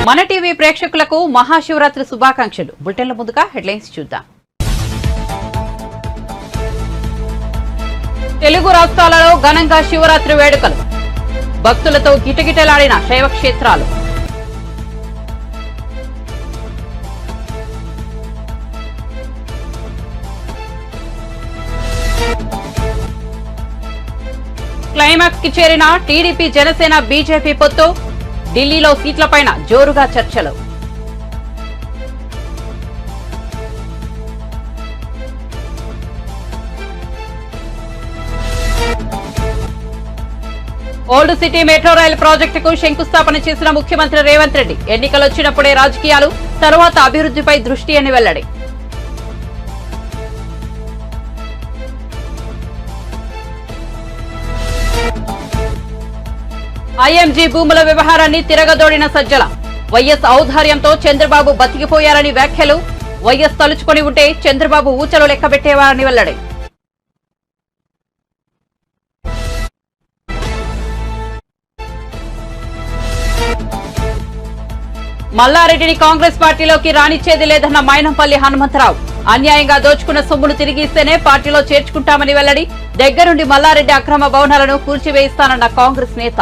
మన టీవీ ప్రేక్షకులకు మహాశివరాత్రి శుభాకాంక్షలు. బులెటిన్ల ముందుగా హెడ్లైన్స్ చూద్దాం. తెలుగు రాష్ట్రాలలో ఘనంగా శివరాత్రి వేడుకలు, భక్తులతో గిటగిటలాడిన శైవ క్షేత్రాలు. క్లైమాక్స్ కి చేరిన టీడీపీ జనసేన బీజేపీ పొత్తు, ఢిల్లీలో సీట్లపైన జోరుగా చర్చలు. ఓల్డ్ సిటీ మెట్రో రైలు ప్రాజెక్టుకు శంకుస్థాపన చేసిన ముఖ్యమంత్రి రేవంత్ రెడ్డి. ఎన్నికలొచ్చినప్పుడే రాజకీయాలు, తర్వాత అభివృద్ధిపై దృష్టి అని వెల్లడి. ఐఎంజీ భూముల వ్యవహారాన్ని తిరగదోడిన సజ్జల. వైఎస్ ఔదార్యంతో చంద్రబాబు బతికిపోయారని వ్యాఖ్యలు. వైఎస్ తలుచుకొని ఉంటే చంద్రబాబు ఊచలు లెక్కబెట్టేవారని వెల్లడి. మల్లారెడ్డిని కాంగ్రెస్ పార్టీలోకి రానిచ్చేది లేదన్న మైనంపల్లి హనుమంతరావు. అన్యాయంగా దోచుకున్న సొమ్మును తిరిగి ఇస్తేనే పార్టీలో చేర్చుకుంటామని వెల్లడి. దగ్గరుండి మల్లారెడ్డి అక్రమ భవనాలను కూల్చివేయిస్తానన్న కాంగ్రెస్ నేత.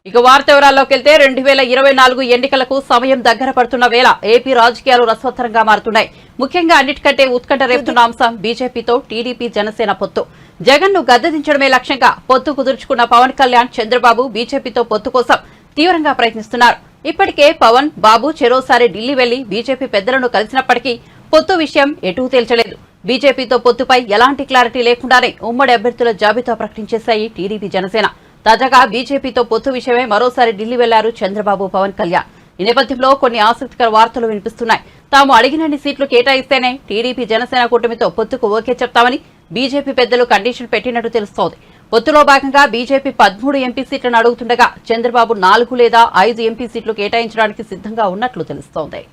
ఇక వార్త వివరాల్లోకి వెళ్తే 2024 ఎన్నికలకు సమయం దగ్గర పడుతున్న వేళ ఏపీ రాజకీయాలు రసవత్తరంగా మారుతున్నాయి. ముఖ్యంగా అన్నిటికంటే ఉత్కంఠ రేపుతున్న అంశం బీజేపీతో టీడీపీ జనసేన పొత్తు. జగన్ ను గద్దెదించడమే లక్ష్యంగా పొత్తు కుదుర్చుకున్న పవన్ కళ్యాణ్, చంద్రబాబు బీజేపీతో పొత్తు కోసం తీవ్రంగా ప్రయత్నిస్తున్నారు. ఇప్పటికే పవన్, బాబు చెరోసారి ఢిల్లీ వెళ్లి బీజేపీ పెద్దలను కలిసినప్పటికీ పొత్తు విషయం ఎటూ తేల్చలేదు. బీజేపీతో పొత్తుపై ఎలాంటి క్లారిటీ లేకుండానే ఉమ్మడి అభ్యర్థుల జాబితా ప్రకటించేశాయి టీడీపీ జనసేన. తాజాగా బీజేపీతో పొత్తు విషయమై మరోసారి ఢిల్లీ వెళ్లారు చంద్రబాబు, పవన్ కళ్యాణ్. ఈ నేపథ్యంలో కొన్ని ఆసక్తికర వార్తలు వినిపిస్తున్నాయి. తాము అడిగినన్ని సీట్లు కేటాయిస్తేనే టీడీపీ జనసేన కూటమితో పొత్తుకు ఓకే చెప్తామని బీజేపీ పెద్దలు కండిషన్ పెట్టినట్టు తెలుస్తోంది. పొత్తులో భాగంగా బీజేపీ 13 ఎంపీ సీట్లను అడుగుతుండగా చంద్రబాబు 4 లేదా 5 ఎంపీ సీట్లు కేటాయించడానికి సిద్ధంగా ఉన్నట్లు తెలుస్తోంది.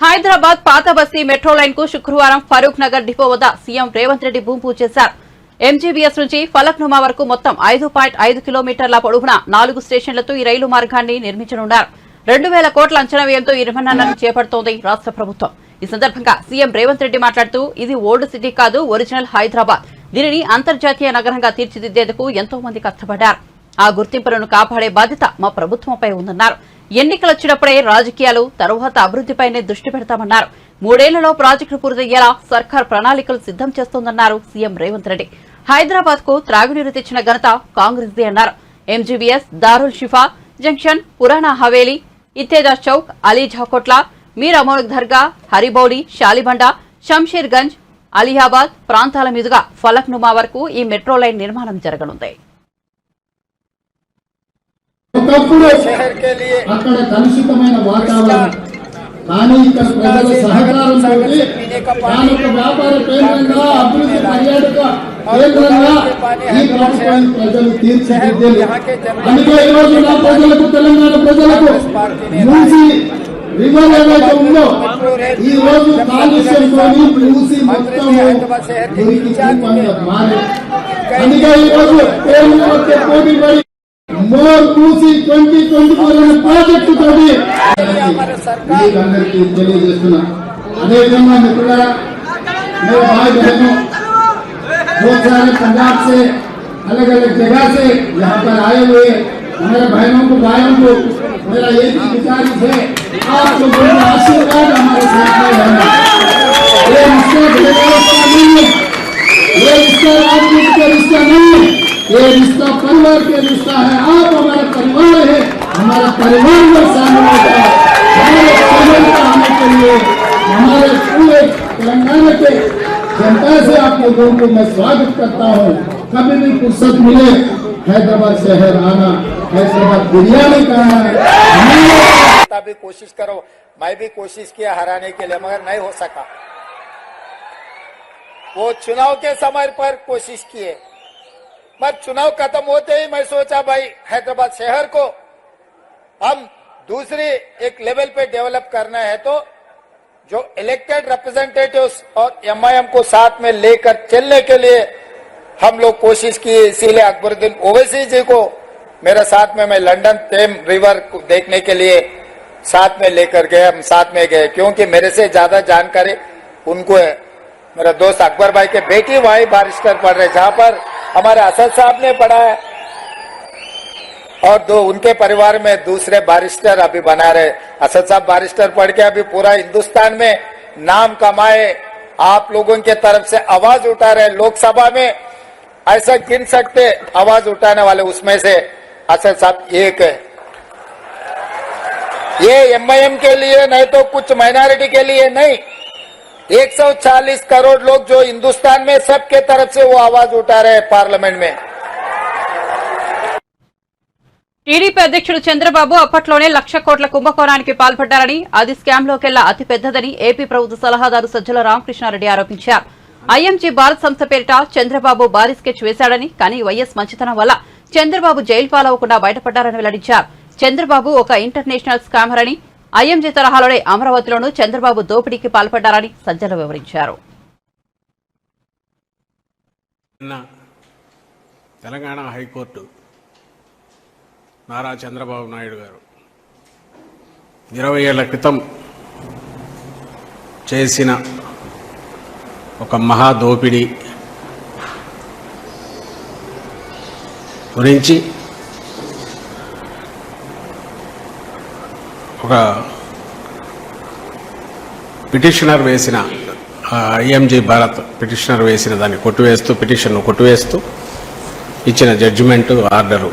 హైదరాబాద్ పాత బస్తీ మెట్రో లైన్ కు శుక్రవారం ఫరూక్ నగర్ డిపో వద్ద సీఎం రేవంత్ రెడ్డి భూమి పూజ చేశారు. ఎంజీబీఎస్ నుంచి ఫలక్నుమా వరకు మొత్తం 5.5 కిలోమీటర్ల పొడవున 4 స్టేషన్లతో ఈ రైలు మార్గాన్ని నిర్మించనున్నారు. 2000 కోట్ల అంచనా వ్యయంతో ఈ నిర్మాణాన్ని చేపడుతోంది రాష్ట్ర ప్రభుత్వం. ఈ సందర్భంగా సీఎం రేవంత్ రెడ్డి మాట్లాడుతూ, ఇది ఓల్డ్ సిటీ కాదు, ఒరిజినల్ హైదరాబాద్. దీనిని అంతర్జాతీయ నగరంగా తీర్చిదిద్దేందుకు ఎంతో మంది కష్టపడ్డారు. ఆ గుర్తింపులను కాపాడే బాధ్యత మా ప్రభుత్వంపై ఉందన్నారు. ఎన్నికలొచ్చినప్పుడే రాజకీయాలు, తరువాత అభివృద్ధిపైనే దృష్టి పెడతామన్నారు. 3 ఏళ్లలో ప్రాజెక్టు పూర్తయ్యేలా సర్కార్ ప్రణాళికలు సిద్ధం చేస్తోందన్నారు సీఎం రేవంత్ రెడ్డి. హైదరాబాద్ కు త్రాగునీరు తెచ్చిన ఘనత కాంగ్రెస్దే అన్నారు. ఎంజీబీఎస్, దారుల్ షిఫా జంక్షన్, పురాణా హవేలీ, ఇత్తేదా చౌక్, అలీజాకోట్ల, మీర్ అమోన్ దర్గా, హరిబౌలి, షాలిబండ, షంషీర్ గంజ్, అలియాబాద్ ప్రాంతాల మీదుగా ఫలక్నుమా వరకు ఈ మెట్రో లైన్ నిర్మాణం జరగనుంది. అక్కడ కలుషితమైన వాతావరణం, కానీ ఇక్కడ ప్రజల సహకారంతో వ్యాపార కేంద్రంగా, అభివృద్ధి పర్యాటక కేంద్రంగా ఈ ప్రభుత్వాన్ని ప్రజలు తీర్చిదిద్దారు. అందుకే ఈరోజు నా ప్రజలకు, తెలంగాణ ప్రజలకు మూసి రివర్ ఏదైతే ఉందో ఈ రోజు కాలుష్యంతో మూసి మొత్తం మారే. అందుకే ఈరోజు పోటీ పడి మోర్ మూసి 2024 ప్రాజెక్టు తోటి అందరికీ తెలియజేస్తున్నా. అదేవిధంగా మిత్రులారా, मेरे भाई बहनों, बहुत सारे पंजाब से अलग अलग जगह से यहाँ पर आए हुए हमारे बहनों को, भाइयों को मेरा एक ही गुजारिश है, आप लोगों का आशीर्वाद हमारे साथ में रहना। ये रिश्ता रिश्ता नहीं है, ये रिश्ता राजनीति का रिश्ता नहीं है, ये रिश्ता परिवार के रिश्ता है। आप हमारा परिवार है, हमारा परिवार में शामिल होता है। हमारे शहर का आने के लिए हमारे पूरे तेलंगाना के जनता से आप लोगों को मैं स्वागत करता हूँ। कभी भी फुर्सत मिले हैदराबाद शहर आना, हैदराबाद बिरयानी खाना है। भी कोशिश करो, मैं भी कोशिश किया हराने के लिए, मगर नहीं हो सका। वो चुनाव के समय पर कोशिश किए, पर चुनाव खत्म होते ही मैं सोचा भाई हैदराबाद शहर को हम दूसरी एक लेवल पे डेवलप करना है, तो जो इलेक्टेड रिप्रेजेंटेटिव्स और एमआईएम को साथ में लेकर चलने के लिए हम लोग कोशिश की, इसीलिए अकबरुद्दीन ओवैसी जी को मेरे साथ में मैं लंदन टेम रिवर को देखने के लिए साथ में लेकर गए, हम साथ में गए, क्योंकि मेरे से ज्यादा जानकारी उनको है। मेरा दोस्त अकबर भाई के बेटी वही बारिस्टर पढ़ रहे, जहां पर हमारे असद साहब ने पढ़ा है, और दो उनके परिवार में दूसरे बारिस्टर अभी बना रहे। असद साहब बारिस्टर पढ़ के अभी पूरा हिंदुस्तान में नाम कमाए, आप लोगों के तरफ से आवाज उठा रहे। लोकसभा में ऐसा गिन सकते आवाज उठाने वाले, उसमें से असद साहब एक है। ये एमआईएम के लिए नहीं तो कुछ माइनॉरिटी के लिए नहीं, 140 करोड़ लोग जो हिंदुस्तान में सबके तरफ से वो आवाज उठा रहे हैं पार्लियामेंट में। టీడీపీ అధ్యక్షుడు చంద్రబాబు అప్పట్లోనే 1,00,000 కోట్ల కుంభకోణానికి పాల్పడ్డారని, అది స్కామ్లోకెల్లా అతి పెద్దదని ఏపీ ప్రభుత్వ సలహాదారు సజ్జల రామకృష్ణారెడ్డి ఆరోపించారు. ఐఎంజీ భారత్ సంస్థ పేరిట చంద్రబాబు భారీ స్కెచ్ వేశాడని, కానీ వైఎస్ మంచితనం వల్ల చంద్రబాబు జైలు పాలవకుండా బయటపడ్డారని వెల్లడించారు. చంద్రబాబు ఒక ఇంటర్నేషనల్ స్కామర్ అని, ఐఎంజీ తరహాలోనే అమరావతిలోనూ చంద్రబాబు దోపిడీకి పాల్పడ్డారని సజ్జల వివరించారు. తెలంగాణ హైకోర్టు నారా చంద్రబాబు నాయుడు గారు 20 ఏళ్ల క్రితం చేసిన ఒక మహా దోపిడీ గురించి ఒక పిటిషనర్ వేసిన ఐఎంజీ భారత్ పిటిషనర్ వేసిన దాన్ని కొట్టివేస్తూ, పిటిషన్ను కొట్టివేస్తూ ఇచ్చిన జడ్జిమెంటు ఆర్డరు,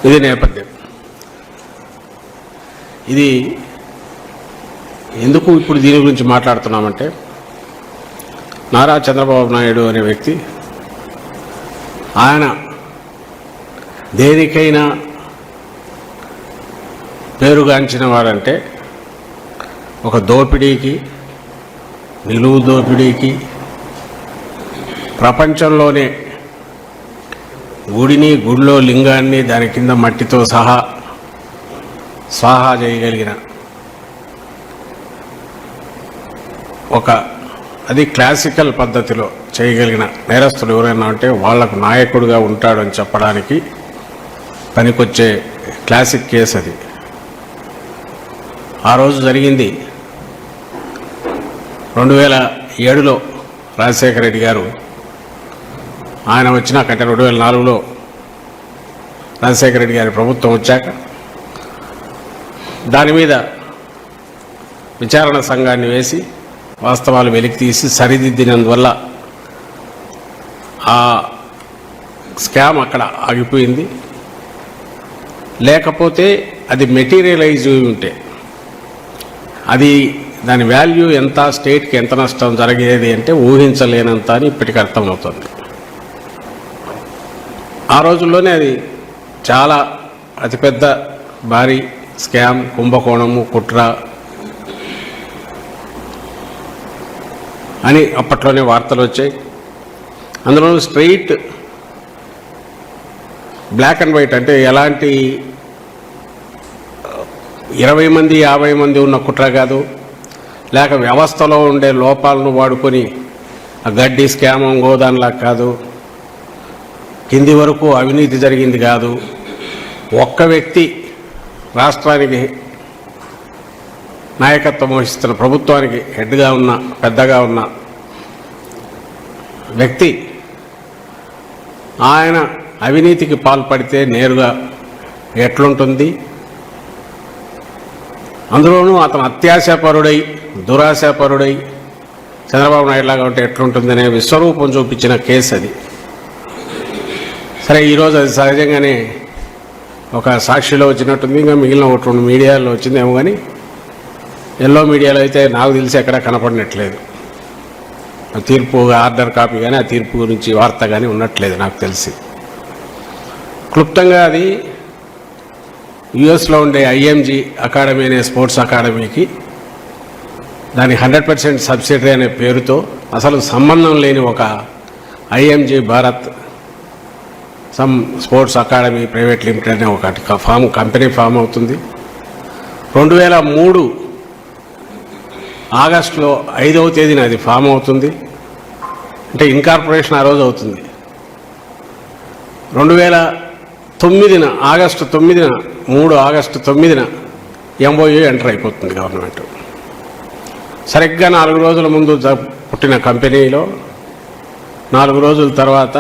ఇది నేపథ్యం. ఇది ఎందుకు ఇప్పుడు దీని గురించి మాట్లాడుతున్నామంటే, నారా చంద్రబాబు నాయుడు అనే వ్యక్తి ఆయన దేనికైనా పేరుగాంచిన వారంటే ఒక దోపిడీకి, నిలువు దోపిడీకి, ప్రపంచంలోనే గుడిని, గుడిలో లింగాన్ని దాని కింద మట్టితో సహా స్వాహా చేయగలిగిన ఒక, అది క్లాసికల్ పద్ధతిలో చేయగలిగిన నేరస్తులు ఎవరైనా ఉంటే వాళ్లకు నాయకుడిగా ఉంటాడని చెప్పడానికి పనికొచ్చే క్లాసిక్ కేసు అది. ఆ రోజు జరిగింది 2007లో రాజశేఖర రెడ్డి గారు ఆయన వచ్చినాకంటే 2004లో రాజశేఖర రెడ్డి గారి ప్రభుత్వం వచ్చాక దాని మీద విచారణ సంఘాన్ని వేసి వాస్తవాలు వెలికి తీసి సరిదిద్దినందువల్ల ఆ స్కామ్ అక్కడ ఆగిపోయింది. లేకపోతే అది మెటీరియలైజ్ ఉంటే అది దాని వాల్యూ ఎంత, స్టేట్కి ఎంత నష్టం జరిగేది అంటే ఊహించలేనంత అని ఇప్పటికి అర్థమవుతుంది. ఆ రోజుల్లోనే అది చాలా అతిపెద్ద భారీ స్కామ్, కుంభకోణము, కుట్ర అని అప్పట్లోనే వార్తలు వచ్చాయి. అందులో స్ట్రెయిట్ బ్లాక్ అండ్ వైట్, అంటే ఎలాంటి 20 మంది 50 మంది ఉన్న కుట్ర కాదు, లేక వ్యవస్థలో ఉండే లోపాలను వాడుకొని ఆ గడ్డి స్కామ్ గోదాన్లా కాదు, కింది వరకు అవినీతి జరిగింది కాదు. ఒక్క వ్యక్తి రాష్ట్రానికి నాయకత్వం వహిస్తున్న, ప్రభుత్వానికి హెడ్గా ఉన్న, పెద్దగా ఉన్న వ్యక్తి ఆయన అవినీతికి పాల్పడితే నేరుగా ఎట్లుంటుంది, అందులోనూ అతను అత్యాశాపరుడై, దురాశాపరుడై చంద్రబాబు నాయుడు లాగా ఉంటే ఎట్లుంటుందనే విశ్వరూపం చూపించిన కేసు అది. సరే, ఈరోజు అది సహజంగానే ఒక సాక్షిలో వచ్చినట్టుంది, ఇంకా మిగిలిన 1-2 మీడియాలో వచ్చిందేమో, కానీ ఎల్లో మీడియాలో అయితే నాకు తెలిసి ఎక్కడ కనపడినట్లేదు. తీర్పు ఆర్డర్ కాపీ కానీ ఆ తీర్పు గురించి వార్త కానీ ఉన్నట్లేదు నాకు తెలిసి. క్లుప్తంగా అది యుఎస్లో ఉండే ఐఎంజీ అకాడమీ అనే స్పోర్ట్స్ అకాడమీకి దాని 100% సబ్సిడరీ అనే పేరుతో అసలు సంబంధం లేని ఒక IMG Bharat some sports academy private limited అనే ఒక కంపెనీ ఫామ్ అవుతుంది. 2003 ఆగస్టులో 5వ తేదీన అది ఫామ్ అవుతుంది. అంటే ఇన్కార్పొరేషన్ ఆ రోజు అవుతుంది. 2009 ఆగస్టు 9న 3 ఆగస్టు 9న MOU ఎంటర్ అయిపోతుంది గవర్నమెంట్. సరిగ్గా 4 రోజుల ముందు పుట్టిన కంపెనీలో 4 రోజుల తర్వాత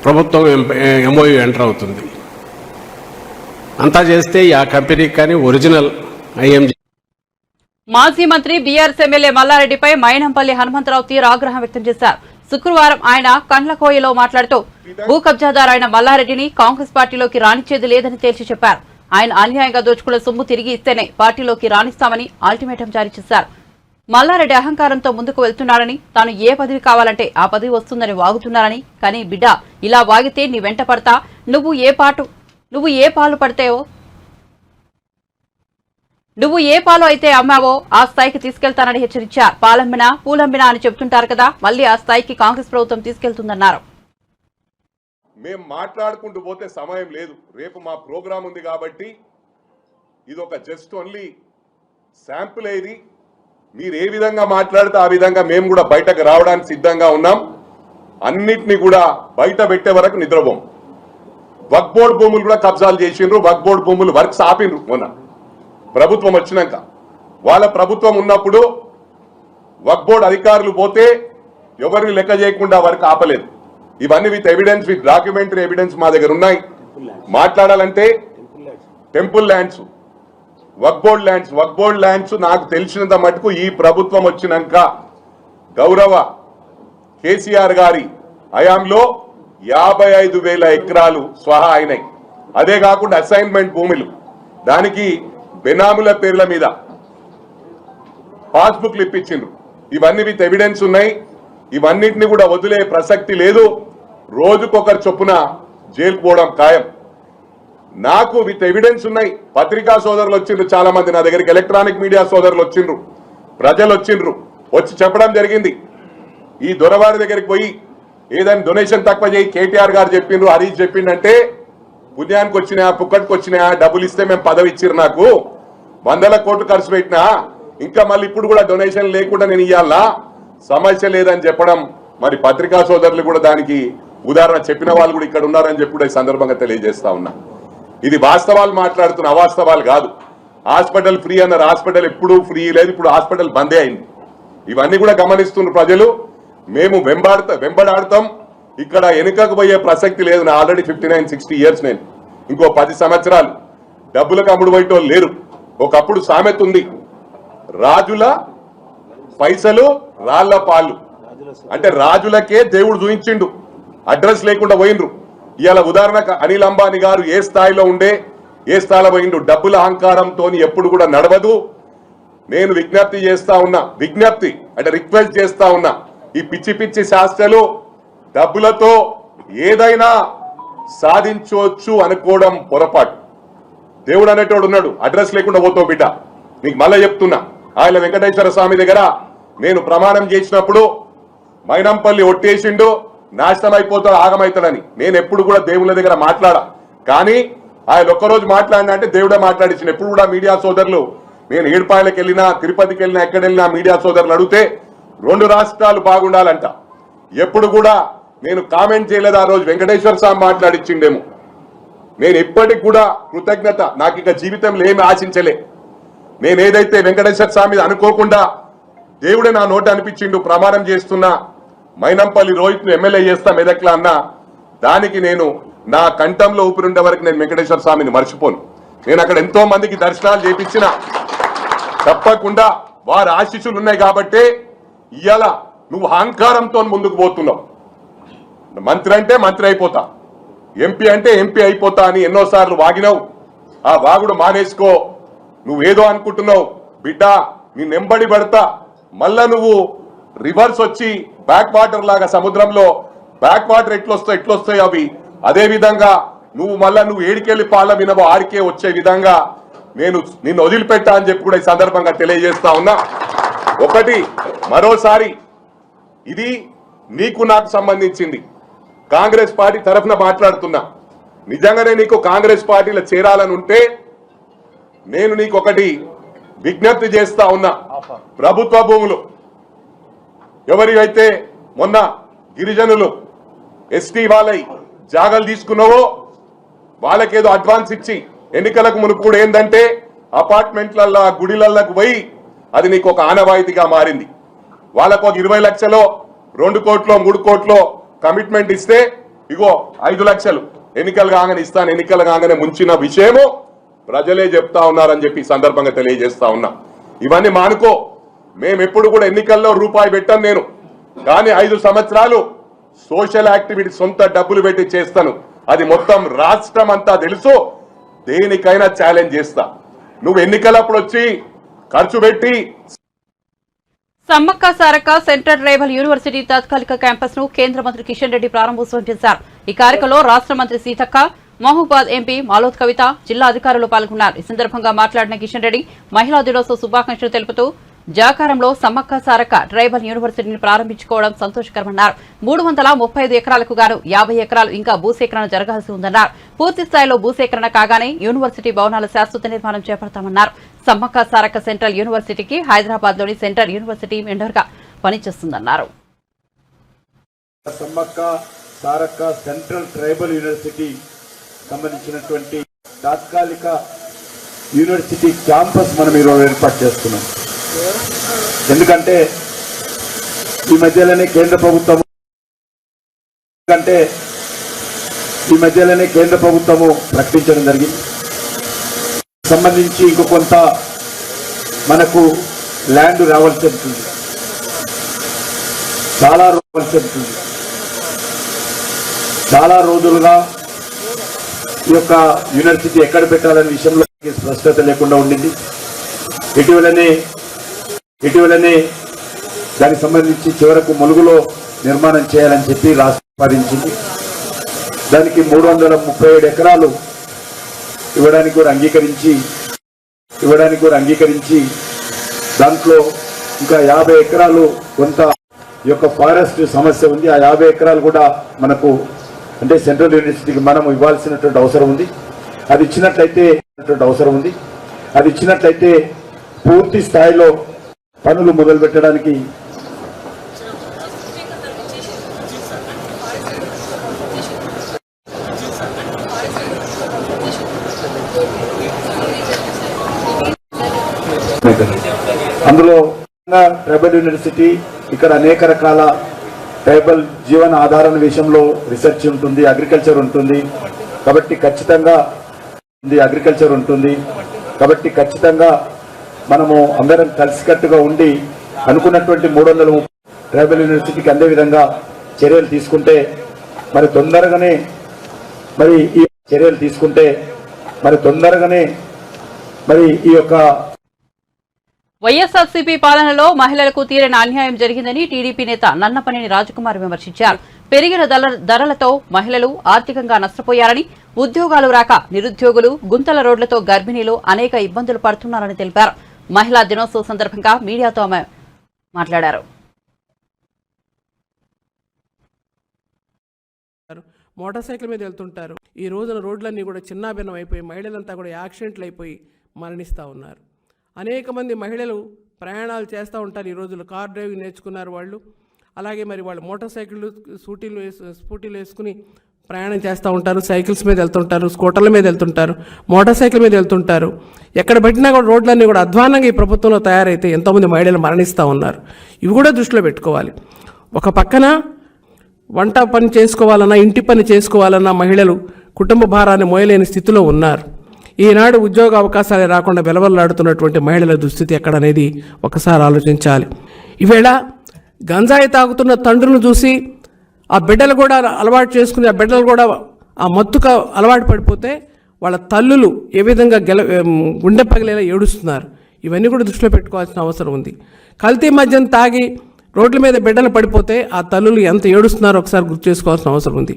ప్రభుత్వం MOU ఎంటర్ అవుతుంది. అంతా చేస్తే ఆ కంపెనీకి కానీ ఒరిజినల్ IMG. మాజీ మంత్రి బీఆర్ఎస్ ఎమ్మెల్యే మల్లారెడ్డిపై మైనంపల్లి హనుమంతరావు తీవ్ర ఆగ్రహం వ్యక్తం చేశారు. శుక్రవారం ఆయన కండ్లకోయలో మాట్లాడుతూ భూ కబ్జాదారు అయిన మల్లారెడ్డిని కాంగ్రెస్ పార్టీలోకి రానిచ్చేది లేదని తేల్చి చెప్పారు. ఆయన అన్యాయంగా దోచుకున్న సొమ్ము తిరిగి ఇస్తేనే పార్టీలోకి రాణిస్తామని అల్టిమేటం జారీ చేశారు. మల్లారెడ్డి అహంకారంతో ముందుకు వెళ్తున్నాడని, తాను ఏ పదవి కావాలంటే ఆ పదవి వస్తుందని వాగుతున్నారని, కానీ బిడ్డ ఇలా వాగితే నీ వెంట పడతా, నువ్వు ఏ పాలు అయితే అమ్మావో ఆ స్థాయికి తీసుకెళ్తానని హెచ్చరించారు. పాలమ్మినా పూలమ్మినా అని చెబుతుంటారు కదా, మళ్లీ ఆ స్థాయికి కాంగ్రెస్ ప్రభుత్వం తీసుకెళ్తుందన్నారు. మేము మాట్లాడుకుంటూ పోతే సమయం లేదు. రేపు మా ప్రోగ్రాం ఉంది కాబట్టి ఇది ఒక జస్ట్ ఓన్లీ శాంపుల్. ఇది మీరు ఏ విధంగా మాట్లాడితే ఆ విధంగా మేము కూడా బయటకు రావడానికి సిద్ధంగా ఉన్నాం. అన్నిటినీ కూడా బయట పెట్టే వరకు నిద్రపోం. వక్ఫ్ బోర్డు భూములు కూడా కబ్జాలు చేసిండ్రు. వక్ఫ్ బోర్డు భూములు వర్క్స్ ఆపిండ్రు. మొన్న ప్రభుత్వం వచ్చినాక, వాళ్ళ ప్రభుత్వం ఉన్నప్పుడు వక్ఫ్ బోర్డు అధికారులు పోతే ఎవరిని లెక్క చేయకుండా వర్క్ ఆపలేదు. ఇవన్నీ with evidence, with documentary evidence మా దగ్గర ఉన్నాయి. మాట్లాడాలంటే టెంపుల్ ల్యాండ్స్, వక్ఫ్ బోర్డు ల్యాండ్స్ నాకు తెలిసినంత మటుకు ఈ ప్రభుత్వం వచ్చినాక గౌరవ కేసీఆర్ గారి హయాంలో 55,000 ఎకరాలు స్వహా అయినాయి. అదే కాకుండా అసైన్మెంట్ భూములు, దానికి బెనాముల పేర్ల మీద పాస్బుక్లు ఇప్పించిండ్రు. ఇవన్నీ విత్ ఎవిడెన్స్ ఉన్నాయి. ఇవన్నిటిని కూడా వదిలే ప్రసక్తి లేదు. రోజుకొకరు చొప్పున జైలుకు పోవడం ఖాయం. నాకు విత్ ఎవిడెన్స్ ఉన్నాయి. పత్రికా సోదరులు వచ్చిండ్రు, చాలా మంది నా దగ్గరికి, ఎలక్ట్రానిక్ మీడియా సోదరులు వచ్చిండ్రు, ప్రజలు వచ్చిండ్రు, వచ్చి చెప్పడం జరిగింది. ఈ దొరవారి దగ్గరికి పోయి ఏదైనా డొనేషన్ తక్కువ చేయి, కేటీఆర్ గారు చెప్పిండ్రు, హరీష్ చెప్పిండంటే పుణ్యానికి వచ్చినా పుక్కటికి వచ్చినా డబ్బులు ఇస్తే మేము పదవి ఇచ్చిర్రు, నాకు 100 కోట్లు ఖర్చు పెట్టినా, ఇంకా మళ్ళీ ఇప్పుడు కూడా డొనేషన్ లేకుండా నేను ఇవ్వాలా, సమస్య లేదని చెప్పడం. మరి పత్రికా సోదరులు కూడా దానికి ఉదాహరణ చెప్పిన వాళ్ళు కూడా ఇక్కడ ఉన్నారని చెప్పి కూడా ఈ సందర్భంగా తెలియజేస్తా ఉన్నా. ఇది వాస్తవాలు మాట్లాడుతున్న, అవాస్తవాలు కాదు. హాస్పిటల్ ఫ్రీ అన్నారు. హాస్పిటల్ ఎప్పుడు ఫ్రీ లేదు, ఇప్పుడు హాస్పిటల్ బందే అయింది. ఇవన్నీ కూడా గమనిస్తున్న ప్రజలు. మేము వెంబడాడతాం. ఇక్కడ వెనుకకు పోయే ప్రసక్తి లేదు. నా ఆల్రెడీ 59-60 ఇయర్స్. నేను ఇంకో 10 సంవత్సరాలు డబ్బులకు అమ్ముడు పోయేటోళ్ళు లేరు. ఒకప్పుడు సామెత ఉంది, రాజుల పైసలు రాళ్ల పాలు. అంటే రాజులకే దేవుడు చూయించిండు, అడ్రస్ లేకుండా పోయిండ్రు. ఇవాళ ఉదాహరణకు అనిల్ అంబానీ గారు ఏ స్థాయిలో ఉండే, ఏ స్థాయిలో పోయిండు. డబ్బుల అహంకారంతో ఎప్పుడు కూడా నడవదు. నేను విజ్ఞప్తి చేస్తా ఉన్నా, విజ్ఞప్తి అంటే రిక్వెస్ట్ చేస్తా ఉన్నా, ఈ పిచ్చి పిచ్చి శాస్త్రాలు డబ్బులతో ఏదైనా సాధించవచ్చు అనుకోవడం పొరపాటు. దేవుడు అనేటోడు ఉన్నాడు, అడ్రస్ లేకుండా పోతావు బిడ్డ. నీకు మళ్ళీ చెప్తున్నా, ఆయన వెంకటేశ్వర స్వామి దగ్గర నేను ప్రమాణం చేసినప్పుడు మైనంపల్లి ఒట్టేసిండు, నాశనం అయిపోతాడు, ఆగమవుతాడని. నేను ఎప్పుడు కూడా దేవుళ్ళ దగ్గర మాట్లాడా. కానీ ఆయన ఒక్కరోజు మాట్లాడినా అంటే దేవుడే మాట్లాడించిన. ఎప్పుడు కూడా మీడియా సోదరులు, నేను ఏడుపాయలకు వెళ్ళినా, తిరుపతికి వెళ్ళినా, ఎక్కడ వెళ్ళినా మీడియా సోదరులు అడిగితే 2 రాష్ట్రాలు బాగుండాలంట. ఎప్పుడు కూడా నేను కామెంట్ చేయలేదు. ఆ రోజు వెంకటేశ్వర స్వామి మాట్లాడిచ్చిండేమో. నేను ఎప్పటికి కూడా కృతజ్ఞత, నాకు ఇక జీవితంలో ఏమి ఆశించలే. నేను ఏదైతే వెంకటేశ్వర స్వామి అనుకోకుండా దేవుడే నా నోట అనిపించిండు, ప్రమాణం చేస్తున్నా, మైనంపల్లి రోహిత్ను ఎమ్మెల్యే చేస్తా మెదక్లా అన్నా, దానికి నేను నా కంఠంలో ఊపిరుండే వరకు నేను వెంకటేశ్వర స్వామిని మర్చిపోను. నేను అక్కడ ఎంతో మందికి దర్శనాలు చేపించిన, తప్పకుండా వారి ఆశీస్సులు ఉన్నాయి కాబట్టే ఇవాళ నువ్వు అహంకారంతో ముందుకు పోతున్నావు. మంత్రి అంటే మంత్రి అయిపోతా, ఎంపీ అంటే ఎంపీ అయిపోతా అని ఎన్నోసార్లు వాగినావు. ఆ వాగుడు మానేసుకో. నువ్వేదో అనుకుంటున్నావు బిడ్డ, నీ నెంబడి పడతా. మళ్ళా నువ్వు రివర్స్ వచ్చి బ్యాక్ వాటర్ లాగా సముద్రంలో బ్యాక్ వాటర్ ఎట్లొస్తాయి అవి, అదే విధంగా నువ్వు మళ్ళా నువ్వు ఏడికెళ్ళి పాల వినవో ఆడికే వచ్చే విధంగా నేను నిన్ను వదిలిపెట్టా అని చెప్పి కూడా ఈ సందర్భంగా తెలియజేస్తా ఉన్నా. ఒకటి మరోసారి, ఇది నీకు నాకు సంబంధించింది. కాంగ్రెస్ పార్టీ తరఫున మాట్లాడుతున్నా. నిజంగానే నీకు కాంగ్రెస్ పార్టీలో చేరాలని ఉంటే నేను నీకు ఒకటి విజ్ఞప్తి చేస్తా ఉన్నా. ప్రభుత్వ భూములు ఎవరికైతే మొన్న గిరిజనులు ఎస్టీ వాళ్ళై జాగాలు తీసుకున్నావో వాళ్ళకేదో అడ్వాన్స్ ఇచ్చి ఎన్నికలకు మునుపు కూడా ఏంటంటే అపార్ట్మెంట్లల్లో గుడిలలకు పోయి అది నీకు ఒక ఆనవాయితీగా మారింది. వాళ్ళకు ఒక 20 లక్షలో 2 కోట్లో 3 కోట్లో కమిట్మెంట్ ఇస్తే ఇగో 5 లక్షలు ఎన్నికలు కాగానే ఇస్తాను, ఎన్నికలు కాగానే ముంచిన విషయము ప్రజలే చెప్తా ఉన్నారని చెప్పి సందర్భంగా తెలియజేస్తా ఉన్నా. ఇవన్నీ మానుకో. మేము ఎప్పుడు కూడా ఎన్నికల్లో రూపాయి పెట్టాను నేను, కానీ 5 సంవత్సరాలు సోషల్ యాక్టివిటీ సొంత డబ్బులు పెట్టి చేస్తాను. అది మొత్తం రాష్ట్రం అంతా తెలుసు. దేనికైనా ఛాలెంజ్ చేస్తా. నువ్వు ఎన్నికలప్పుడు వచ్చి ఖర్చు పెట్టి Sammakka Sarakka central tribal university తాత్కాలిక క్యాంపస్ ను కేంద్ర మంత్రి కిషన్ రెడ్డి ప్రారంభోత్సవం చేశారు. ఈ కార్యక్రమంలో రాష్ట్ర మంత్రి సీతక్క, మహబూబాద్ ఎంపీ మాలోత్ కవిత, జిల్లా అధికారులు పాల్గొన్నారు. ఈ సందర్భంగా మాట్లాడిన కిషన్ రెడ్డి మహిళా దినోత్సవ శుభాకాంక్షలు తెలుపుతూ జాకారంలో సమ్మక్క సారక్క ట్రైబల్ యూనివర్సిటీని ప్రారంభించుకోవడం సంతోషకరమన్నారు. 335 ఎకరాలకు గాను 50 ఎకరాలు ఇంకా భూసేకరణ జరగాల్సి ఉందన్నారు. పూర్తి స్థాయిలో భూసేకరణ కాగానే యూనివర్సిటీ భవనాల శాశ్వత నిర్మాణం చేపడతామన్నారు. సమ్మక్క సారక్క సెంట్రల్ యూనివర్సిటీకి హైదరాబాద్ లోని సెంట్రల్ యూనివర్సిటీ మెండర్గా పనిచేస్తుందన్నారు. Sammakka Sarakka central tribal university సంబంధించినటువంటి తాత్కాలిక యూనివర్సిటీ క్యాంపస్ మనం ఈరోజు ఏర్పాటు చేస్తున్నాం. ఎందుకంటే ఈ మధ్యలోనే కేంద్ర ప్రభుత్వము ప్రకటించడం జరిగింది. సంబంధించి ఇంకో కొంత మనకు ల్యాండ్ రావాల్సి ఉంటుంది, చాలా రావాల్సి ఉంటుంది. చాలా రోజులుగా ఈ యొక్క యూనివర్సిటీ ఎక్కడ పెట్టాలనే విషయంలో స్పష్టత లేకుండా ఉండింది. ఇటీవలనే దానికి సంబంధించి చివరకు ములుగులో నిర్మాణం చేయాలని చెప్పి రాష్ట్రం ప్రతిపాదించింది. దానికి 337 ఎకరాలు ఇవ్వడానికి కూడా అంగీకరించి దాంట్లో ఇంకా 50 ఎకరాలు కొంత ఈ యొక్క ఫారెస్ట్ సమస్య ఉంది. ఆ 50 ఎకరాలు కూడా మనకు అంటే సెంట్రల్ యూనివర్సిటీకి మనం ఇవ్వాల్సినటువంటి అవసరం ఉంది. అది ఇచ్చినట్లయితే పూర్తి స్థాయిలో పనులు మొదలు పెట్టడానికి అందులో ట్రైబల్ యూనివర్సిటీ ఇక్కడ అనేక రకాల ట్రైబల్ జీవన ఆధారణ విషయంలో రీసెర్చ్ ఉంటుంది, అగ్రికల్చర్ ఉంటుంది. కాబట్టి ఖచ్చితంగా మనము అందరం కలిసికట్టుగా ఉండి అనుకున్నటువంటి 300 ట్రైబల్ యూనివర్సిటీకి అందే విధంగా చర్యలు తీసుకుంటే మరి తొందరగానే ఈ యొక్క వైఎస్ఆర్సీపీ పాలనలో మహిళలకు తీరని అన్యాయం జరిగిందని టీడీపీ నేత నన్నపనేని రాజకుమార్ విమర్శించారు. పెరిగిన ధరలతో మహిళలు ఆర్థికంగా నష్టపోయారని, ఉద్యోగాలు రాక నిరుద్యోగులు, గుంతల రోడ్లతో గర్భిణీలు అనేక ఇబ్బందులు పడుతున్నారని తెలిపారు. మహిళా దినోత్సవం సందర్భంగా మీడియాతో ఆమె మాట్లాడారు. మోటార్ సైకిల్ మీద వెళ్తుంటారు. ఈ రోజున రోడ్లన్నీ కూడా చిన్నాభిన్నం అయిపోయి మహిళలంతా కూడా యాక్సిడెంట్లు అయిపోయి మరణిస్తూ ఉన్నారు. అనేక మంది మహిళలు ప్రయాణాలు చేస్తూ ఉంటారు. ఈ రోజుల్లో కార్ డ్రైవింగ్ నేర్చుకున్నారు వాళ్ళు. అలాగే మరి వాళ్ళు మోటార్ సైకిళ్ళు, స్కూటీలు వేసుకుని ప్రయాణం చేస్తూ ఉంటారు. సైకిల్స్ మీద వెళ్తుంటారు, స్కూటర్ల మీద వెళ్తుంటారు, మోటార్ సైకిల్ మీద వెళ్తుంటారు. ఎక్కడ పెట్టినా కూడా రోడ్లన్నీ కూడా అధ్వానంగా ఈ ప్రభుత్వంలో తయారైతే ఎంతోమంది మహిళలు మరణిస్తూ ఉన్నారు. ఇవి కూడా దృష్టిలో పెట్టుకోవాలి. ఒక పక్కన వంట పని చేసుకోవాలన్నా, ఇంటి పని చేసుకోవాలన్నా మహిళలు కుటుంబ భారాన్ని మోయలేని స్థితిలో ఉన్నారు. ఈనాడు ఉద్యోగ అవకాశాలే రాకుండా వెలవెల్లాడుతున్నటువంటి మహిళల దుస్థితి ఎక్కడనేది ఒకసారి ఆలోచించాలి. ఈవేళ గంజాయి తాగుతున్న తండ్రులను చూసి ఆ బిడ్డలు కూడా అలవాటు చేసుకుని ఆ బిడ్డలు కూడా ఆ మత్తుకు అలవాటు పడిపోతే వాళ్ళ తల్లులు ఏ విధంగా గుండె పగిలేలా ఏడుస్తున్నారు. ఇవన్నీ కూడా దృష్టిలో పెట్టుకోవాల్సిన అవసరం ఉంది. కల్తీ మద్యం తాగి రోడ్ల మీద బిడ్డలు పడిపోతే ఆ తల్లులు ఎంత ఏడుస్తున్నారో ఒకసారి గుర్తు చేసుకోవాల్సిన అవసరం ఉంది.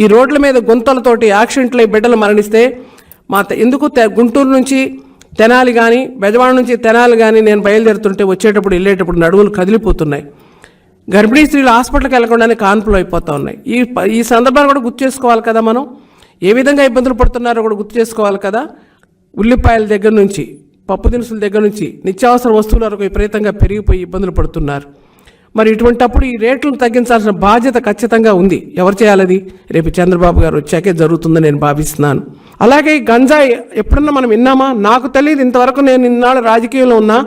ఈ రోడ్ల మీద గుంతలతోటి యాక్సిడెంట్లు బిడ్డలు మరణిస్తే ఎందుకు గుంటూరు నుంచి తెనాలి కానీ, బెజవాడ నుంచి తెనాలి కానీ నేను బయలుదేరుతుంటే వచ్చేటప్పుడు వెళ్ళేటప్పుడు నడువులు కదిలిపోతున్నాయి. గర్భిణీ స్త్రీలు హాస్పిటల్కి వెళ్ళకుండానే కాన్పులు అయిపోతూ ఉన్నాయి. ఈ సందర్భాన్ని కూడా గుర్తు చేసుకోవాలి కదా. మనం ఏ విధంగా ఇబ్బందులు పడుతున్నారో కూడా గుర్తు చేసుకోవాలి కదా. ఉల్లిపాయల దగ్గర నుంచి, పప్పు దినుసుల దగ్గర నుంచి నిత్యావసర వస్తువుల వరకు విపరీతంగా పెరిగిపోయి ఇబ్బందులు పడుతున్నారు. మరి ఇటువంటప్పుడు ఈ రేట్లు తగ్గించాల్సిన బాధ్యత ఖచ్చితంగా ఉంది. ఎవరు చేయాలది? రేపు చంద్రబాబు గారు వచ్చాకే జరుగుతుందని నేను భావిస్తున్నాను. అలాగే ఈ గంజాయి ఎప్పుడన్నా మనం విన్నామా? నాకు తెలియదు, ఇంతవరకు నేను ఇన్నాళ్ళు రాజకీయంలో ఉన్నా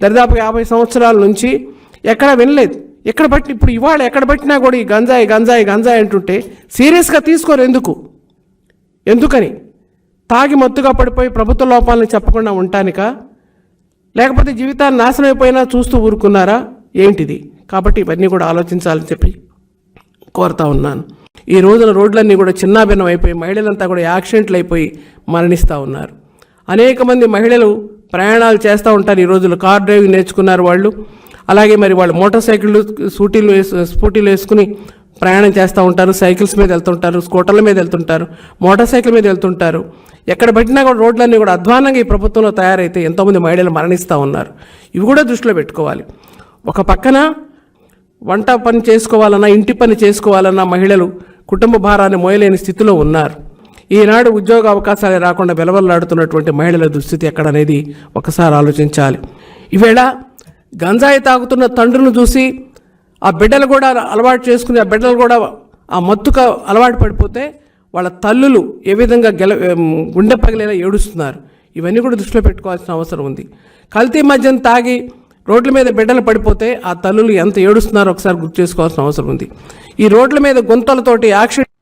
దరిదాపు 50 సంవత్సరాల నుంచి ఎక్కడ వినలేదు. ఇప్పుడు ఇవాళ ఎక్కడ పట్టినా కూడా ఈ గంజాయి గంజాయి గంజాయి అంటుంటే సీరియస్గా తీసుకోరు. ఎందుకని? తాగి మత్తుగా పడిపోయి ప్రభుత్వ లోపాలను చెప్పకుండా ఉంటానికా, లేకపోతే జీవితాన్ని నాశనం అయిపోయినా చూస్తూ ఊరుకున్నారా ఏంటిది? కాబట్టి ఇవన్నీ కూడా ఆలోచించాలని చెప్పి కోరుతా ఉన్నాను. ఈ రోజున రోడ్లన్నీ కూడా చిన్నాభిన్నం అయిపోయి మహిళలంతా కూడా యాక్సిడెంట్లు అయిపోయి మరణిస్తూ ఉన్నారు. అనేక మంది మహిళలు ప్రయాణాలు చేస్తూ ఉంటారు. ఈ రోజుల్లో కార్ డ్రైవింగ్ నేర్చుకున్నారు వాళ్ళు. అలాగే మరి వాళ్ళు మోటార్ సైకిళ్ళు స్కూటీలు వేసుకుని ప్రయాణం చేస్తూ ఉంటారు. సైకిల్స్ మీద వెళ్తుంటారు, స్కూటర్ల మీద వెళ్తుంటారు, మోటార్ సైకిల్ మీద వెళ్తుంటారు. ఎక్కడ పెట్టినా కూడా రోడ్లన్నీ కూడా అధ్వానంగా ఈ ప్రభుత్వంలో తయారైతే ఎంతోమంది మహిళలు మరణిస్తూ ఉన్నారు. ఇవి కూడా దృష్టిలో పెట్టుకోవాలి. ఒక పక్కన వంట పని చేసుకోవాలన్నా, ఇంటి పని చేసుకోవాలన్నా మహిళలు కుటుంబ భారాన్ని మోయలేని స్థితిలో ఉన్నారు. ఈనాడు ఉద్యోగ అవకాశాలు రాకుండా వెలవల్లాడుతున్నటువంటి మహిళల దుస్థితి ఎక్కడనేది ఒకసారి ఆలోచించాలి. ఈవేళ గంజాయి తాగుతున్న తండ్రులను చూసి ఆ బిడ్డలు కూడా అలవాటు చేసుకుని ఆ బిడ్డలు కూడా ఆ మత్తుకు అలవాటు పడిపోతే వాళ్ళ తల్లులు ఏ విధంగా గుండె పగిలేలా ఏడుస్తున్నారు. ఇవన్నీ కూడా దృష్టిలో పెట్టుకోవాల్సిన అవసరం ఉంది. కల్తీ మద్యం తాగి రోడ్ల మీద బిడ్డలు పడిపోతే ఆ తల్లులు ఎంత ఏడుస్తున్నారో ఒకసారి గుర్తు చేసుకోవాల్సిన అవసరం ఉంది. ఈ రోడ్ల మీద గుంతలతోటి యాక్సిడెంట్.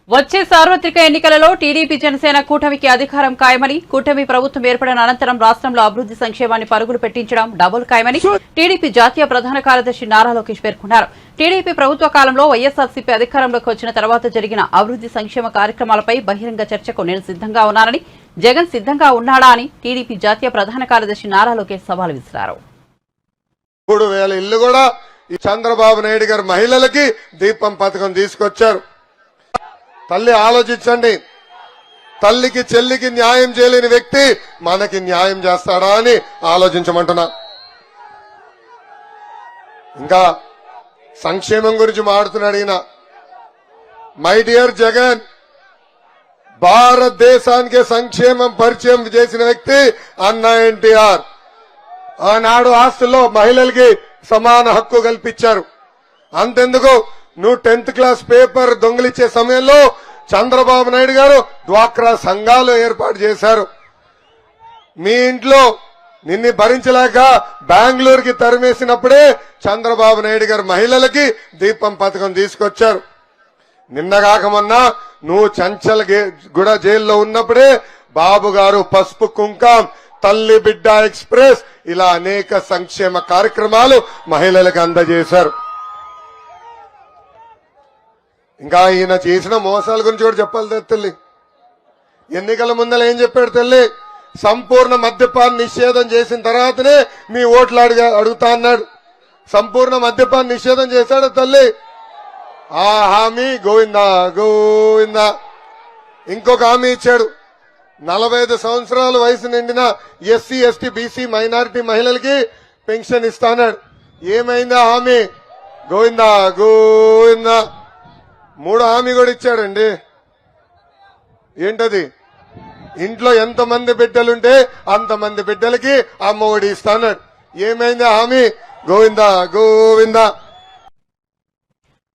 వచ్చే సార్వత్రిక ఎన్నికలలో టీడీపీ జనసేన కూటమికి అధికారం ఖాయమని, కూటమి ప్రభుత్వం ఏర్పడిన అనంతరం రాష్ట్రంలో అభివృద్ధి సంక్షేమాన్ని పరుగులు పెట్టించడం డబుల్ ఖాయమని టీడీపీ జాతీయ ప్రధాన కార్యదర్శి నారా లోకేష్ పేర్కొన్నారు. టీడీపీ ప్రభుత్వ కాలంలో వైఎస్ఆర్సీపీ అధికారంలోకి వచ్చిన తర్వాత జరిగిన అభివృద్ధి సంక్షేమ కార్యక్రమాలపై బహిరంగ చర్చకు నేను సిద్ధంగా ఉన్నానని, జగన్ సిద్ధంగా ఉన్నాడా అని టీడీపీ జాతీయ ప్రధాన కార్యదర్శి నారా లోకేష్ సవాల్ విసిరారు. 3,000 ఇళ్లు కూడా ఈ చంద్రబాబు నాయుడు గారు మహిళలకి దీపం పథకం తీసుకొచ్చారు. తల్లి ఆలోచించండి, తల్లికి చెల్లికి న్యాయం చేయలేని వ్యక్తి మనకి న్యాయం చేస్తాడా అని ఆలోచించమంటున్నా. ఇంకా సంక్షేమం గురించి మాట్లాడుతున్నాడు ఈయన. మై డియర్ జగన్, భారతదేశానికి సంక్షేమం పరిచయం చేసిన వ్యక్తి అన్న ఎన్టీఆర్. ఆనాడు ఆస్తుల్లో మహిళలకి సమాన హక్కు కల్పించారు. అంతెందుకు, నువ్వు 10th క్లాస్ పేపర్ దొంగిలిచ్చే సమయంలో చంద్రబాబు నాయుడు గారు డ్వాక్రా సంఘాలు ఏర్పాటు చేశారు. మీ ఇంట్లో నిన్ను భరించలేక బెంగళూరుకి తరిమేసినప్పుడే చంద్రబాబు నాయుడు గారు మహిళలకి దీపం పథకం తీసుకొచ్చారు. నిన్నగాక మొన్న నువ్వు చంచల్ గూడ జైల్లో ఉన్నప్పుడే బాబు గారు పసుపు కుంకం, తల్లి బిడ్డ ఎక్స్ప్రెస్ ఇలా అనేక సంక్షేమ కార్యక్రమాలు మహిళలకు అందజేశారు. ఇంకా ఈయన చేసిన మోసాల గురించి కూడా చెప్పాలి తల్లి. ఎన్నికల ముందర ఏం చెప్పాడు తల్లి? సంపూర్ణ మద్యపాన నిషేధం చేసిన తర్వాతనే మీ ఓట్లు అడుగుతా అన్నాడు. సంపూర్ణ మద్యపాన నిషేధం చేశాడు తల్లి. ఆ హామీ గోవిందా గోవిందా. ఇంకొక హామీ ఇచ్చాడు, 45 సంవత్సరాల వయసు నిండిన ఎస్సీ ఎస్టీ బీసీ మైనారిటీ మహిళలకి పెన్షన్ ఇస్తాన్నాడు. ఏమైందా హామీ? గోవిందా గోవిందా. 3 హామీ కూడా ఇచ్చాడండి. ఏంటది? ఇంట్లో ఎంతమంది బిడ్డలుంటే అంతమంది బిడ్డలకి అమ్మఒడి ఇస్తాన్నాడు. ఏమైందా హామీ? గోవిందా గోవిందా.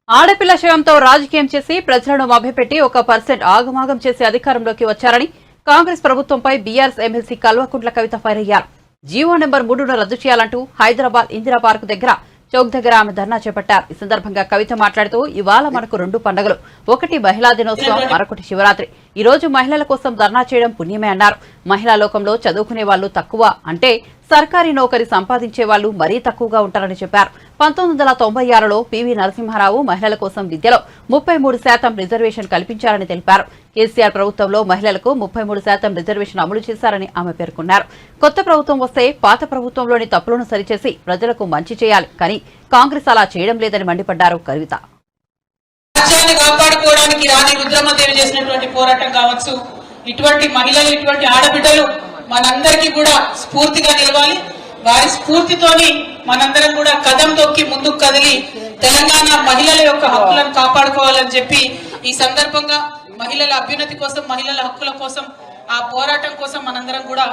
ఆడపిల్ల శవంతో రాజకీయం చేసి ప్రజలను మభ్యపెట్టి 1% ఆగమాగం చేసి అధికారంలోకి వచ్చారని కాంగ్రెస్ ప్రభుత్వంపై BRS MLC Kalvakuntla Kavitha fire అయ్యారు. జీవో నెంబర్ 3ను రద్దు చేయాలంటూ హైదరాబాద్ ఇందిరా పార్క్ దగ్గర చౌక్ దగ్గర ఆమె ధర్నా చేపట్టారు. ఈ సందర్భంగా కవిత మాట్లాడుతూ, ఇవాళ మనకు 2 పండుగలు, ఒకటి మహిళా దినోత్సవం, మరొకటి శివరాత్రి. ఈ రోజు మహిళల కోసం ధర్నా చేయడం పుణ్యమే అన్నారు. మహిళా లోకంలో చదువుకునే వాళ్లు తక్కువ అంటే సర్కారీ నౌకరీ సంపాదించే వాళ్లు మరీ తక్కువగా ఉంటారని చెప్పారు. 1996లో పివి నరసింహారావు మహిళల కోసం విద్యలో 33% రిజర్వేషన్ కల్పించారని తెలిపారు. కేసీఆర్ ప్రభుత్వంలో మహిళలకు 33% రిజర్వేషన్ అమలు చేశారని ఆమె పేర్కొన్నారు. కొత్త ప్రభుత్వం వస్తే పాత ప్రభుత్వంలోని తప్పులను సరిచేసి ప్రజలకు మంచి చేయాలి, కానీ కాంగ్రెస్ అలా చేయడం లేదని మండిపడ్డారు కవిత. రాజ్యాన్ని కాపాడుకోవడానికి రాణి రుద్రమదేవి చేసినటువంటి పోరాటం కావచ్చు, ఇటువంటి మహిళలు, ఇటువంటి ఆడబిడ్డలు మనందరికీ కూడా స్ఫూర్తిగా నిలవాలి. వారి స్ఫూర్తితోని మనందరం కూడా కదం తొక్కి ముందుకు కదిలి తెలంగాణ మహిళల యొక్క హక్కులను కాపాడుకోవాలని చెప్పి ఈ సందర్భంగా మహిళల అభ్యున్నతి కోసం, మహిళల హక్కుల కోసం ఆ పోరాటం కోసం మనందరం కూడా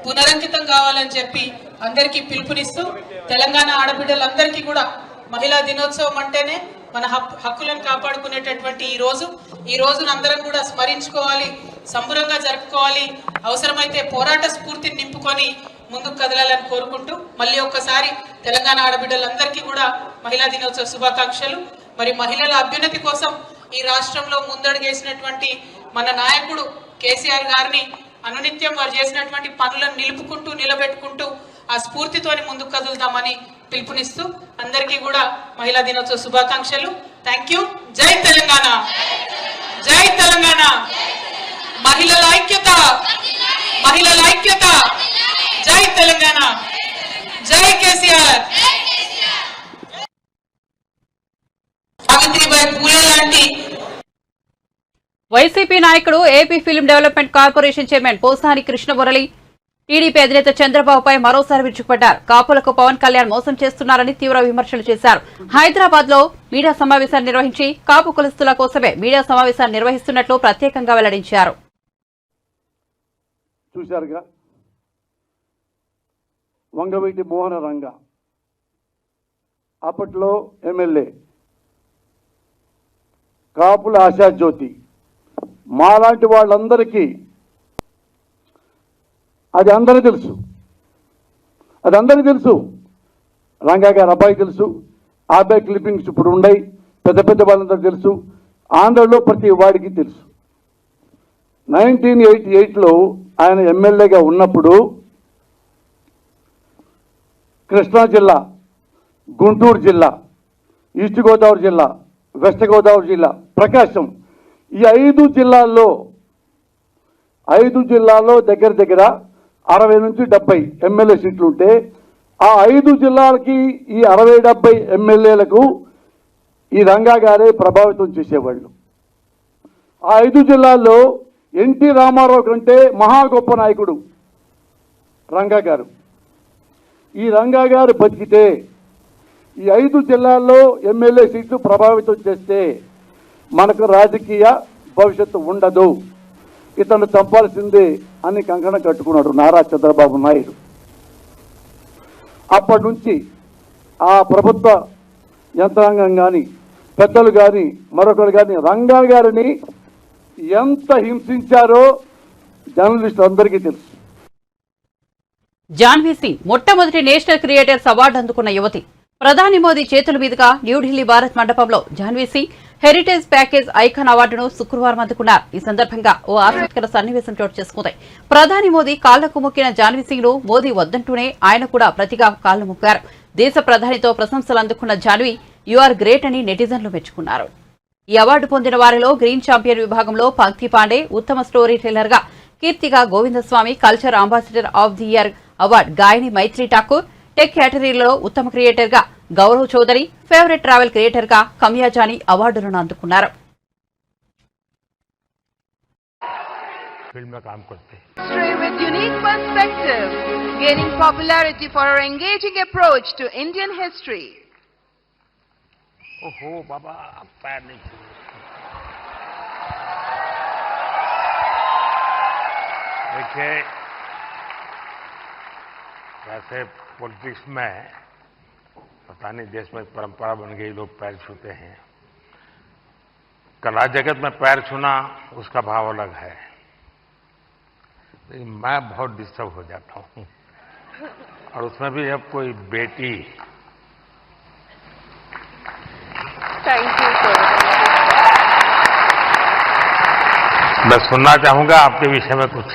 పునరంకితం కావాలని చెప్పి అందరికీ పిలుపునిస్తూ తెలంగాణ ఆడబిడ్డలందరికీ కూడా మహిళా దినోత్సవం అంటేనే మన హక్కులను కాపాడుకునేటటువంటి ఈ రోజును అందరం కూడా స్మరించుకోవాలి, సంబరంగా జరుపుకోవాలి, అవసరమైతే పోరాట స్ఫూర్తిని నింపుకొని ముందుకు కదలాలని కోరుకుంటూ మళ్ళీ ఒక్కసారి తెలంగాణ ఆడబిడ్డలందరికీ కూడా మహిళా దినోత్సవ శుభాకాంక్షలు. మరి మహిళల అభ్యున్నతి కోసం ఈ రాష్ట్రంలో ముందడుగేసినటువంటి మన నాయకుడు కేసీఆర్ గారిని అనునిత్యం వారు చేసినటువంటి పనులను నిలుపుకుంటూ నిలబెట్టుకుంటూ ఆ స్ఫూర్తితోని ముందుకు కదులుదామని పిలుపునిస్తూ అందరికీ కూడా మహిళా దినోత్సవ శుభాకాంక్షలు. Thank you. జై తెలంగాణ, జై తెలంగాణ. మహిళల ఐక్యత, మహిళల ఐక్యత. జై తెలంగాణ, జై కేసీఆర్. సావిత్రిబాయి పూలే లాంటి వైసీపీ నాయకుడు AP film development corporation chairman Posani Krishna Murali TDP అధినేత చంద్రబాబుపై మరోసారి విరుచుకుపడ్డారు. కాపులకు పవన్ కళ్యాణ్ మోసం చేస్తున్నారని తీవ్ర విమర్శలు చేశారు. హైదరాబాద్ లో మీడియా సమావేశాన్ని నిర్వహించి కాపు కులస్తుల కోసమే మీడియా సమావేశాన్ని నిర్వహిస్తున్నట్లు ప్రత్యేకంగా వెల్లడించారు. చూశారుగా వంగవీటి మోహన రంగ అప్పట్లో ఎమ్మెల్యే, కాపుల ఆశాజ్యోతి, మాలాంటి వాళ్ళందరికీ అది అందరికీ తెలుసు. రంగా గారి అబ్బాయి తెలుసు, ఆ అబ్బాయి క్లిప్పింగ్స్ ఇప్పుడు ఉన్నాయి, పెద్ద పెద్ద వాళ్ళందరూ తెలుసు, ఆంధ్రలో ప్రతి వాడికి తెలుసు. 1988లో ఆయన ఎమ్మెల్యేగా ఉన్నప్పుడు కృష్ణా జిల్లా, గుంటూరు జిల్లా, ఈస్ట్ గోదావరి జిల్లా, వెస్ట్ గోదావరి జిల్లా, ప్రకాశం, ఈ 5 జిల్లాల్లో దగ్గర దగ్గర 60 నుంచి 70 ఎమ్మెల్యే సీట్లు ఉంటే ఆ 5 జిల్లాలకి ఈ 60-70 ఎమ్మెల్యేలకు ఈ రంగా గారే ప్రభావితం చేసేవాళ్ళు. ఆ 5 జిల్లాల్లో ఎన్టీ రామారావు కంటే మహా గొప్ప నాయకుడు రంగా గారు. ఈ రంగా గారు బతికితే ఈ 5 జిల్లాల్లో ఎమ్మెల్యే సీట్లు ప్రభావితం చేస్తే మనకు రాజకీయ భవిష్యత్తు ఉండదు, ఇతను చంపాల్సిందే అని కంకణం కట్టుకున్నాడు నారా చంద్రబాబు నాయుడు. అప్పటి నుంచి ఆ ప్రభుత్వ యంత్రాంగం కానీ పెద్దలు కానీ మరొకరు కానీ రంగా గారిని ఎంత హింసించారో జర్నలిస్టులు అందరికీ తెలుసు. జాన్వీ సింగ్ మొట్టమొదటి నేషనల్ క్రియేటర్స్ అవార్డు అందుకున్న యువతి. ప్రధాని మోదీ చేతుల మీదుగా న్యూఢిల్లీ భారత్ మండపంలో Janhvi Singh heritage package icon అవార్డును శుక్రవారం అందుకున్నారు. ఈ సందర్భంగా ఓ ఆసక్తికర సన్నివేశం చోటు చేసుకుంది. ప్రధాని మోదీ కాళ్లకు మొక్కిన జాన్వీ సింగ్ ను మోదీ వద్దంటూనే ఆయన కూడా ప్రతిగా కాళ్లు మొక్కారు. దేశ ప్రధానితో ప్రశంసలు అందుకున్న జాన్వీ యు ఆర్ గ్రేట్ అని నెటిజన్లు మెచ్చుకున్నారు. ఈ అవార్డు పొందిన వారిలో గ్రీన్ ఛాంపియన్ విభాగంలో పంక్తి పాండే, ఉత్తమ స్టోరీ టెల్లర్ గా కీర్తిగా Govindaswamy, culture ambassador of the year award గాయని మైత్రి ఠాకూర్, టెక్ కేటగిరీలో ఉత్తమ క్రియేటర్ గా Gaurav Chaudhary, favourite travel creator గా కమియాజాని అవార్డులను అందుకున్నారు. With unique perspective, gaining popularity for her engaging approach to Indian history. ओहो बाबा पैर नहीं देखिए, वैसे पॉलिटिक्स में पता नहीं देश में परंपरा बन गई, लोग पैर छूते हैं. कला जगत में पैर छूना उसका भाव अलग है, लेकिन मैं बहुत डिस्टर्ब हो जाता हूँ. और उसमें भी अब कोई बेटी. Thank you, sir. मैं सुनना चाहूंगा आपके विषय में कुछ.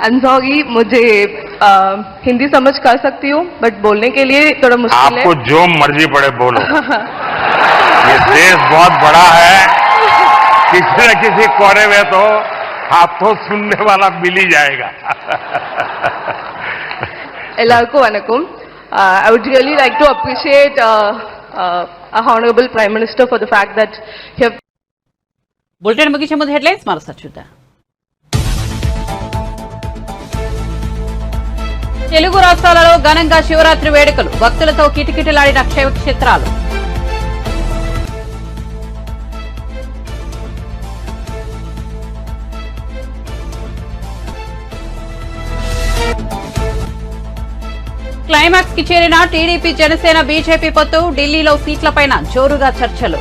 अंजोगी, मुझे हिंदी समझ कर सकती हूँ, बट बोलने के लिए थोड़ा मुश्किल है. आपको जो मर्जी पड़े बोलो. ये देश बहुत बड़ा है, किसी न किसी कोने में तो आपको सुनने वाला मिल ही जाएगा. Ellarku vanakkam. I would really like to appreciate our Honorable Prime Minister for the fact that he have. Bulletin ముగించే ముందు హెడ్లైన్స్ మరోసారి చూద్దాం. తెలుగు రాష్ట్రాలలో ఘనంగా శివరాత్రి వేడుకలు, భక్తులతో కిటకిటలాడిన క్షేత్రాలు. క్లైమాక్స్ కి చేరిన టీడీపీ జనసేన బీజేపీ పొత్తు, ఢిల్లీలో సీట్లపైన జోరుగా చర్చలు.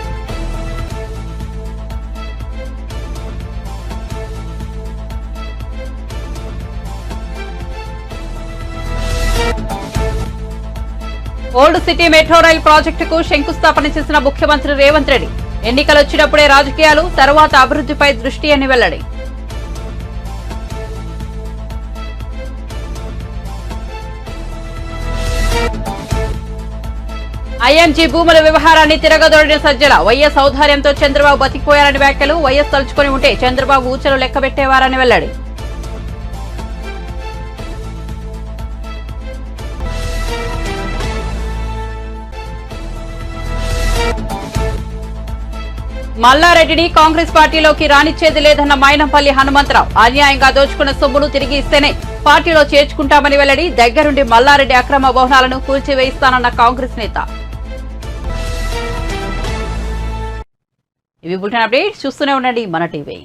ఓల్డ్ సిటీ మెట్రో రైల్ ప్రాజెక్టుకు శంకుస్థాపన చేసిన ముఖ్యమంత్రి రేవంత్ రెడ్డి. ఎన్నికలు వచ్చినప్పుడే రాజకీయాలు, తర్వాత అభివృద్ధిపై దృష్టి అని వెల్లడి. ఐఎంజీ భూముల వ్యవహారాన్ని తిరగదోడిన సజ్జల. వైఎస్ ఔదార్యంతో చంద్రబాబు బతికిపోయారని వ్యాఖ్యలు. వైఎస్ తలుచుకొని ఉంటే చంద్రబాబు ఊచలు లెక్కబెట్టేవారని వెల్లడి. మల్లారెడ్డిని కాంగ్రెస్ పార్టీలోకి రానిచ్చేది లేదన్న మైనంపల్లి హనుమంతరావు. అన్యాయంగా దోచుకున్న సొమ్మును తిరిగి ఇస్తేనే పార్టీలో చేర్చుకుంటామని వెల్లడి. దగ్గరుండి మల్లారెడ్డి అక్రమ భవనాలను కూల్చివేయిస్తానన్న కాంగ్రెస్ నేత. ఇవి బులెటిన్ అప్డేట్స్. చూస్తూనే ఉండండి మన టీవీ.